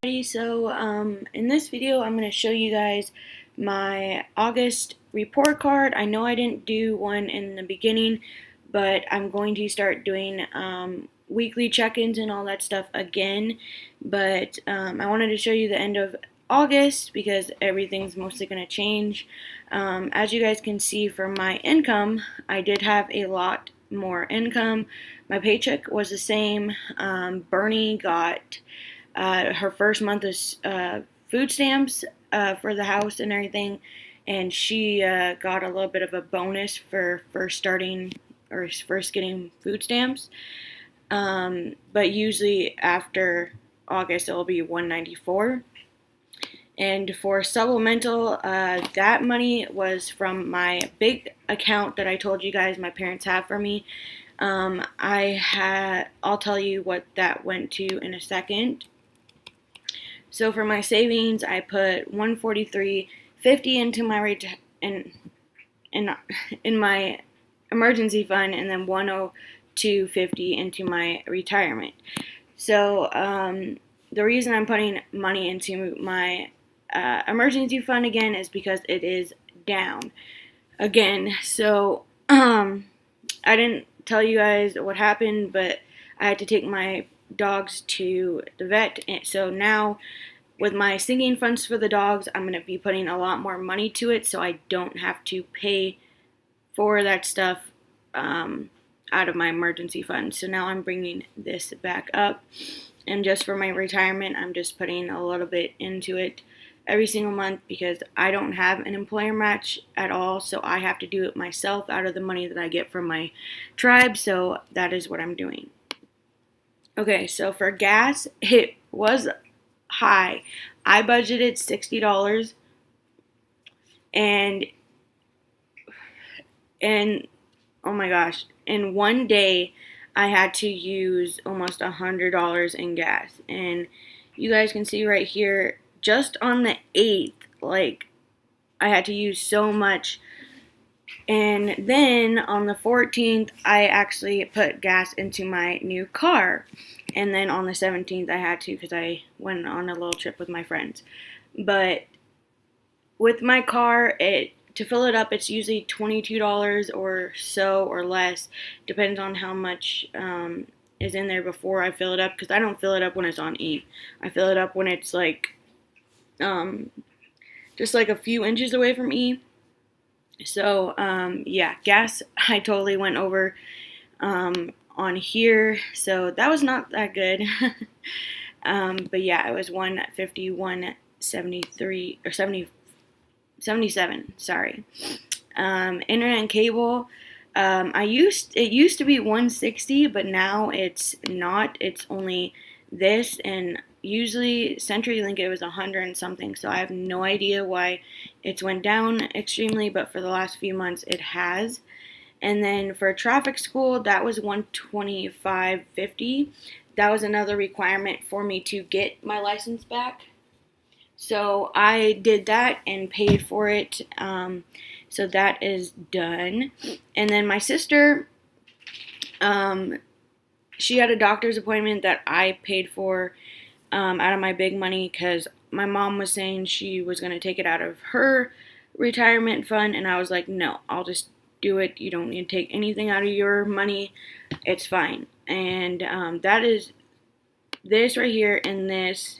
So in this video I'm going to show you guys my August report card. I know I didn't do one in the beginning, but I'm going to start doing weekly check-ins and all that stuff again. But I wanted to show you the end of August because everything's mostly going to change. As you guys can see from my income, I did have a lot more income. My paycheck was the same. Bernie got her first month is food stamps for the house and everything, and she got a little bit of a bonus for first getting food stamps. But usually after August it'll be $194. And for supplemental, that money was from my big account that I told you guys my parents have for me. I'll tell you what that went to in a second. So for my savings, I put $143.50 into my in my emergency fund, and then $102.50 into my retirement. So the reason I'm putting money into my emergency fund again is because it is down again. So I didn't tell you guys what happened, but I had to take my dogs to the vet. And so now with my sinking funds for the dogs, I'm going to be putting a lot more money to it so I don't have to pay for that stuff out of my emergency fund. So now I'm bringing this back up, and just for my retirement I'm just putting a little bit into it every single month because I don't have an employer match at all, so I have to do it myself out of the money that I get from my tribe. So that is what I'm doing. Okay, so for gas, it was high. I budgeted $60, and oh my gosh, in one day I had to use almost $100 in gas. And you guys can see right here, just on the 8th, like, I had to use so much. And then on the 14th, I actually put gas into my new car. And then on the 17th, I had to because I went on a little trip with my friends. But with my car, to fill it up, it's usually $22 or so or less. Depends on how much is in there before I fill it up, because I don't fill it up when it's on E. I fill it up when it's like just like a few inches away from E. So yeah, gas I totally went over on here, so that was not that good. But yeah, it was 151 73 or 70 77, sorry. Internet and cable, it used to be 160, but now it's not. It's only this, and usually CenturyLink it was 100 and something, so I have no idea why it's went down extremely, but for the last few months it has. And then for traffic school, that was $125.50. That was another requirement for me to get my license back. So I did that and paid for it. So that is done. And then my sister, she had a doctor's appointment that I paid for out of my big money because my mom was saying she was going to take it out of her retirement fund. And I was like, no, I'll just do it. You don't need to take anything out of your money. It's fine. And that is this right here, and this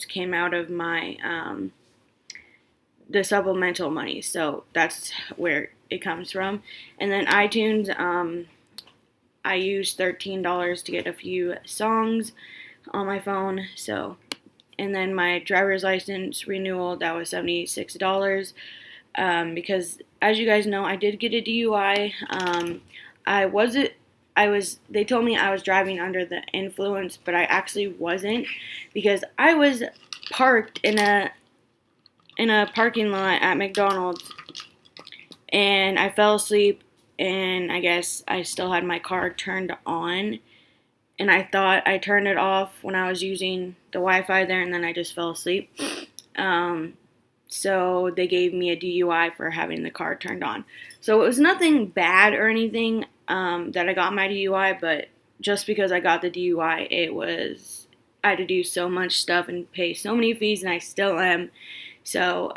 came out of my the supplemental money. So that's where it comes from. And then iTunes, I used $13 to get a few songs on my phone. So, and then my driver's license renewal, that was $76. Because as you guys know, I did get a DUI. They told me I was driving under the influence, but I actually wasn't, because I was parked in a parking lot at McDonald's, and I fell asleep, and I guess I still had my car turned on, and I thought I turned it off when I was using the Wi-Fi there, and then I just fell asleep. So they gave me a DUI for having the car turned on. So it was nothing bad or anything that I got my DUI, but just because I got the DUI, it was I had to do so much stuff and pay so many fees, and I still am. So,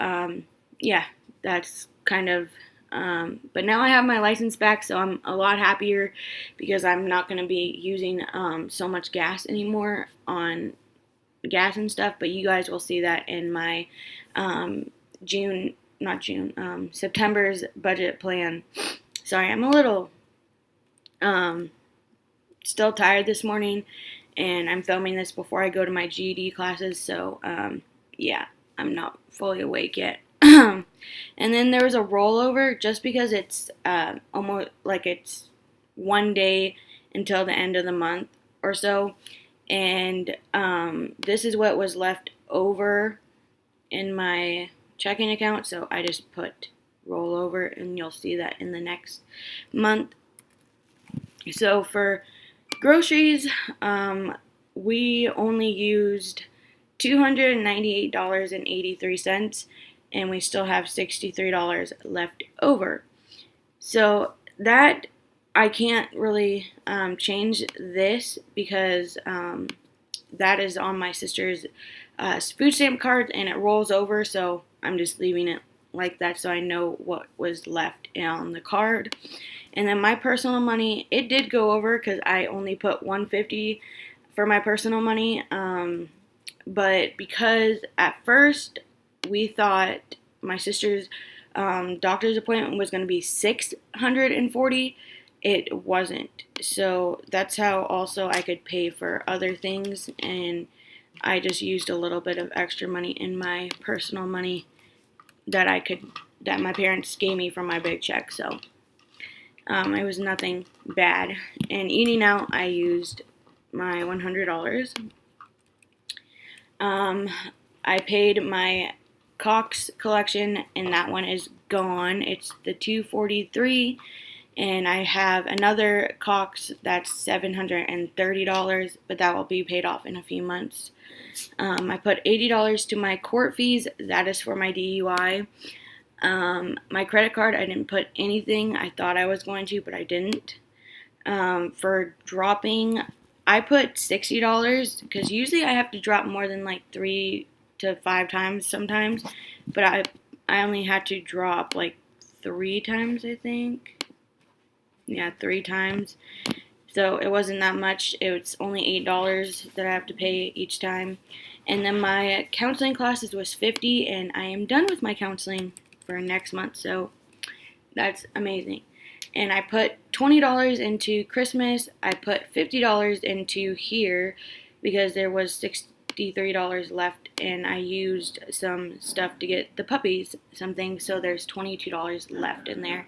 yeah, that's kind of. But now I have my license back, so I'm a lot happier because I'm not going to be using so much gas anymore on gas and stuff. But you guys will see that in my June, not June, September's budget plan. Sorry, I'm a little still tired this morning, and I'm filming this before I go to my GED classes, so yeah, I'm not fully awake yet. And then there was a rollover just because it's almost like it's one day until the end of the month or so, and this is what was left over in my checking account, so I just put rollover, and you'll see that in the next month. So for groceries, we only used $298.83, and we still have $63 left over. So that I can't really change this because that is on my sister's food stamp card, and it rolls over, so I'm just leaving it like that so I know what was left on the card. And then my personal money, it did go over because I only put $150 for my personal money. But because at first we thought my sister's doctor's appointment was going to be $640, it wasn't. So that's how also I could pay for other things, and I just used a little bit of extra money in my personal money that my parents gave me from my big check. So it was nothing bad. And eating out, I used my $100. I paid my Cox collection, and that one is gone. It's the $243, and I have another Cox that's $730, but that will be paid off in a few months. I put $80 to my court fees. That is for my DUI. My credit card, I didn't put anything. I thought I was going to, but I didn't. For dropping, I put $60 because usually I have to drop more than like 3 to 5 times sometimes, but I only had to drop like 3 times, I think. Yeah, 3 times. So it wasn't that much. It was only $8 that I have to pay each time. And then my counseling classes was $50, and I am done with my counseling for next month. So that's amazing. And I put $20 into Christmas. I put $50 into here because there was $63 left, and I used some stuff to get the puppies something, so there's $22 left in there.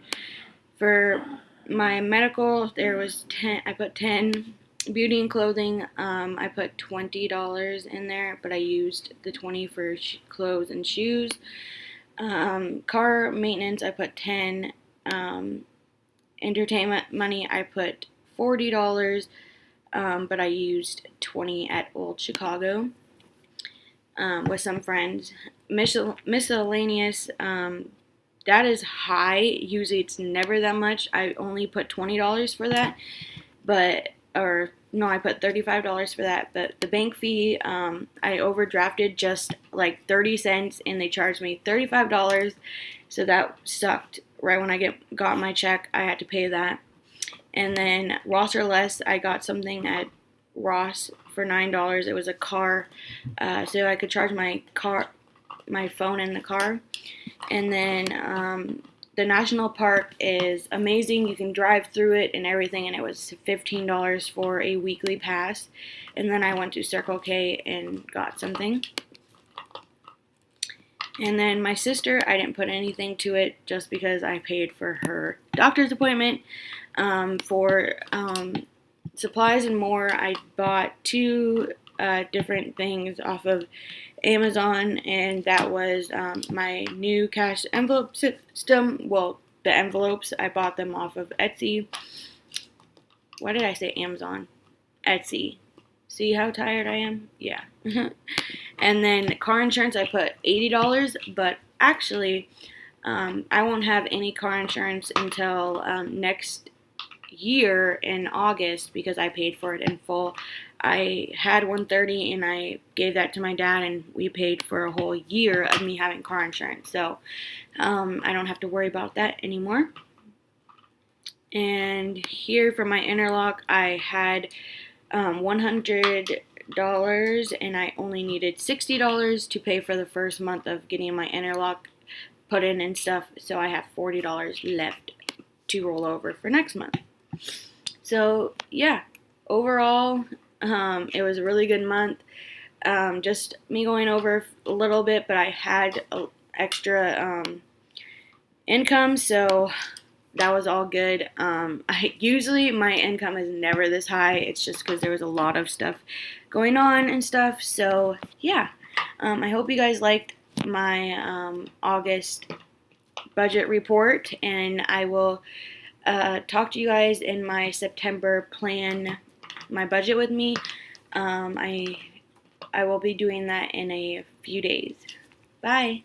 For my medical, there was 10. I put 10. Beauty and clothing, I put $20 in there, but I used the 20 for clothes and shoes. Car maintenance, I put 10. Entertainment money, I put $40, but I used 20 at Old Chicago with some friends. Miscellaneous, that is high. Usually it's never that much. I only put $20 for that, I put $35 for that, but the bank fee, I overdrafted just like 30 cents, and they charged me $35, so that sucked. Right when I got my check, I had to pay that. And then Ross or Less, I got something at Ross for $9. It was a car, so I could charge my phone in the car. And then the national park is amazing. You can drive through it and everything, and it was $15 for a weekly pass. And then I went to Circle K and got something. And then my sister, I didn't put anything to it just because I paid for her doctor's appointment. For supplies and more, I bought 2 different things off of Amazon, and that was my new cash envelope system. Well, the envelopes, I bought them off of Etsy. Why did I say Amazon? Etsy. See how tired I am? Yeah. And then car insurance, I put $80, but actually, I won't have any car insurance until next year in August because I paid for it in full. I had 130 and I gave that to my dad, and we paid for a whole year of me having car insurance. So I don't have to worry about that anymore. And here for my interlock, I had $100 and I only needed $60 to pay for the first month of getting my interlock put in and stuff. So I have $40 left to roll over for next month. So yeah, overall, it was a really good month. Just me going over a little bit, but I had extra income, so that was all good. Usually my income is never this high. It's just because there was a lot of stuff going on and stuff. So yeah, I hope you guys liked my August budget report, and I will talk to you guys in my September plan my budget with me. I will be doing that in a few days. Bye.